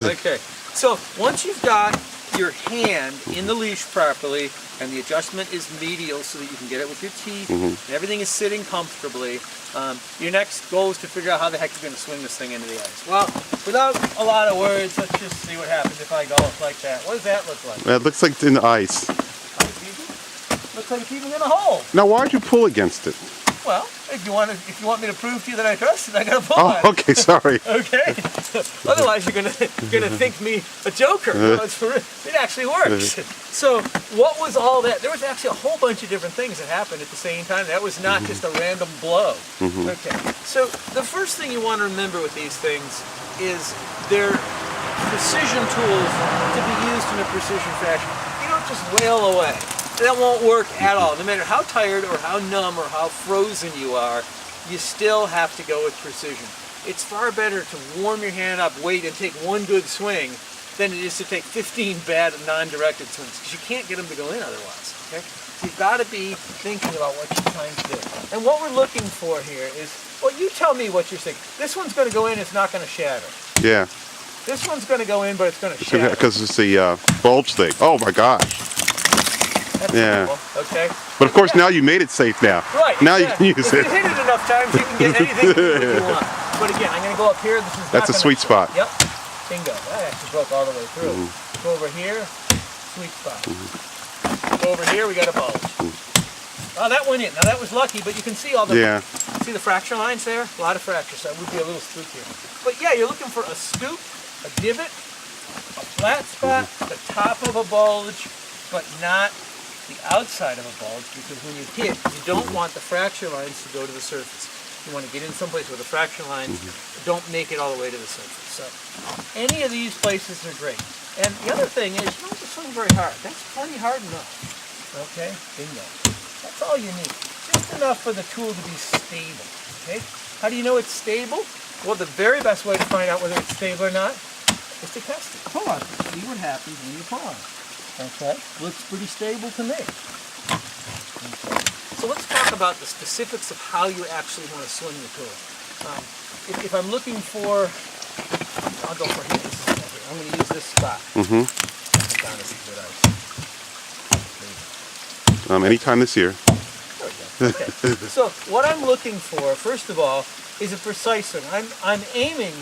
Okay, so once you've got your hand in the leash properly and the adjustment is medial so that you can get it with your teeth and everything is sitting comfortably, your next goal is to figure out how the heck you're going to swing this thing into the ice. Well, without a lot of words, let's just see what happens if I go like that. What does that look like? It looks like it's in the ice. Looks like it's even in a hole. Now, why'd you pull against it? Well, if you want me to prove to you that I trust it, I gotta pull on it. Oh, okay, sorry. Okay. Otherwise, you're gonna think me a joker. No, it actually works. So, what was all that? There was actually a whole bunch of different things that happened at the same time. That was not just a random blow. Okay. So, the first thing you want to remember with these things is they're precision tools to be used in a precision fashion. You don't just wail away. That won't work at all. No matter how tired or how numb or how frozen you are, you still have to go with precision. It's far better to warm your hand up, wait, and take one good swing than it is to take 15 bad non-directed swings, because you can't get them to go in otherwise. Okay? So you've got to be thinking about what you're trying to do. And what we're looking for here is, well, you tell me what you're thinking. This one's going to go in, it's not going to shatter. Yeah. This one's going to go in, but it's going to shatter. Because it's the bulge thing. Oh my gosh. That's yeah. simple, okay. But of course, now you made it safe now. Right. Now exactly. you can use if it. you hit it enough times, you can get anything you want. But again, I'm going to go up here. That's a sweet spot. Yep. Bingo. That actually broke all the way through. Go over here. Sweet spot. Go over here. We got a bulge. Oh, that went in. Now that was lucky, but you can see all the see the fracture lines there. A lot of fractures. So that would be a little spooky. But yeah, you're looking for a scoop, a divot, a flat spot, the top of a bulge, but not the outside of a bulge, because when you hit, you don't want the fracture lines to go to the surface. You want to get in someplace where the fracture lines don't make it all the way to the surface. So any of these places are great. And the other thing is, you don't have to swing very hard. That's plenty hard enough. Okay, bingo. That's all you need. Just enough for the tool to be stable. Okay? How do you know it's stable? Well, the very best way to find out whether it's stable or not is to test it. Pull on it. See what happens when you pull on it. Okay, looks pretty stable to me. Okay. So let's talk about the specifics of how you actually want to swing the tool. If I'm looking for, I'll go for here. I'm going to use this spot. Anytime this year. There we go. Okay. So what I'm looking for, first of all, is a precise swing. I'm aiming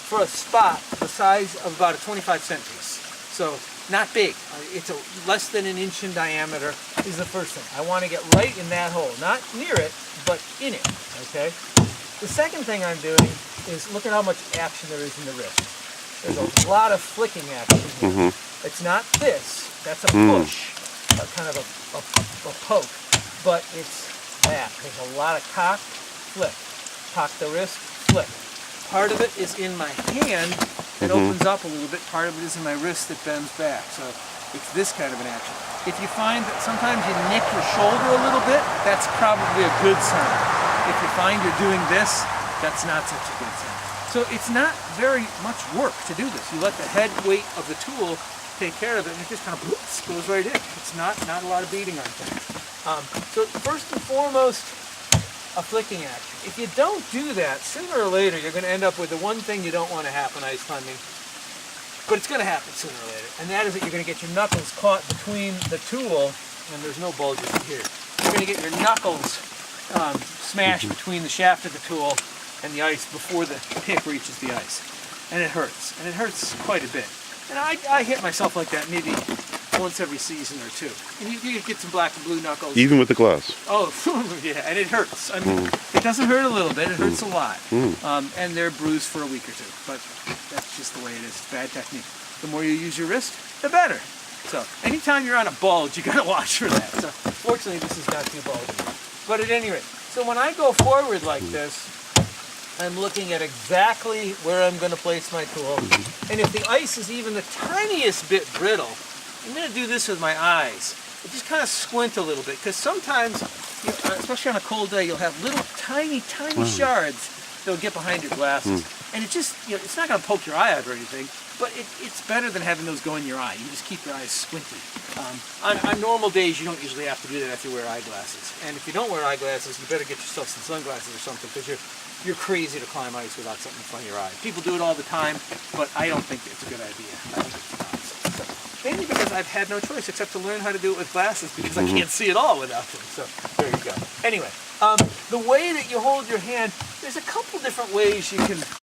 for a spot the size of about a 25 cent piece. So not big. It's less than an inch in diameter is the first thing. I want to get right in that hole. Not near it, but in it. Okay? The second thing I'm doing is look at how much action there is in the wrist. There's a lot of flicking action here. It's not this. That's a push. Kind of a poke. But it's that. There's a lot of cock, flick. Cock the wrist, flick. Part of it is in my hand that opens up a little bit. Part of it is in my wrist that bends back. So it's this kind of an action. If you find that sometimes you nick your shoulder a little bit, that's probably a good sign. If you find you're doing this, that's not such a good sign. So it's not very much work to do this. You let the head weight of the tool take care of it, and it just kind of goes right in. It's not a lot of beating on things. So first and foremost, a flicking action. If you don't do that, sooner or later you're going to end up with the one thing you don't want to happen ice climbing, but it's going to happen sooner or later, and that is that you're going to get your knuckles caught between the tool, and there's no bulges here. You're going to get your knuckles smashed between the shaft of the tool and the ice before the pick reaches the ice, and it hurts quite a bit. And I hit myself like that maybe once every season or two. And you get some black and blue knuckles. Even with the gloves? Oh, yeah, and it hurts. I mean, it doesn't hurt a little bit, it hurts a lot. And they're bruised for a week or two. But that's just the way it is. It's bad technique. The more you use your wrist, the better. So, anytime you're on a bulge, you gotta watch for that. So, fortunately, this is not too bulgy. But at any rate, so when I go forward like this, I'm looking at exactly where I'm going to place my tool. And if the ice is even the tiniest bit brittle, I'm going to do this with my eyes. I just kind of squint a little bit, because sometimes, especially on a cold day, you'll have little tiny shards that'll get behind your glasses. And it just, it's not going to poke your eye out or anything, but it's better than having those go in your eye. You just keep your eyes squinty. On normal days, you don't usually have to do that if you wear eyeglasses. And if you don't wear eyeglasses, you better get yourself some sunglasses or something, because you're crazy to climb ice without something in front of your eye. People do it all the time, but I don't think it's a good idea. I think it's nuts. So, mainly because I've had no choice except to learn how to do it with glasses, because I can't see at all without them. So there you go. Anyway, the way that you hold your hand, there's a couple different ways you can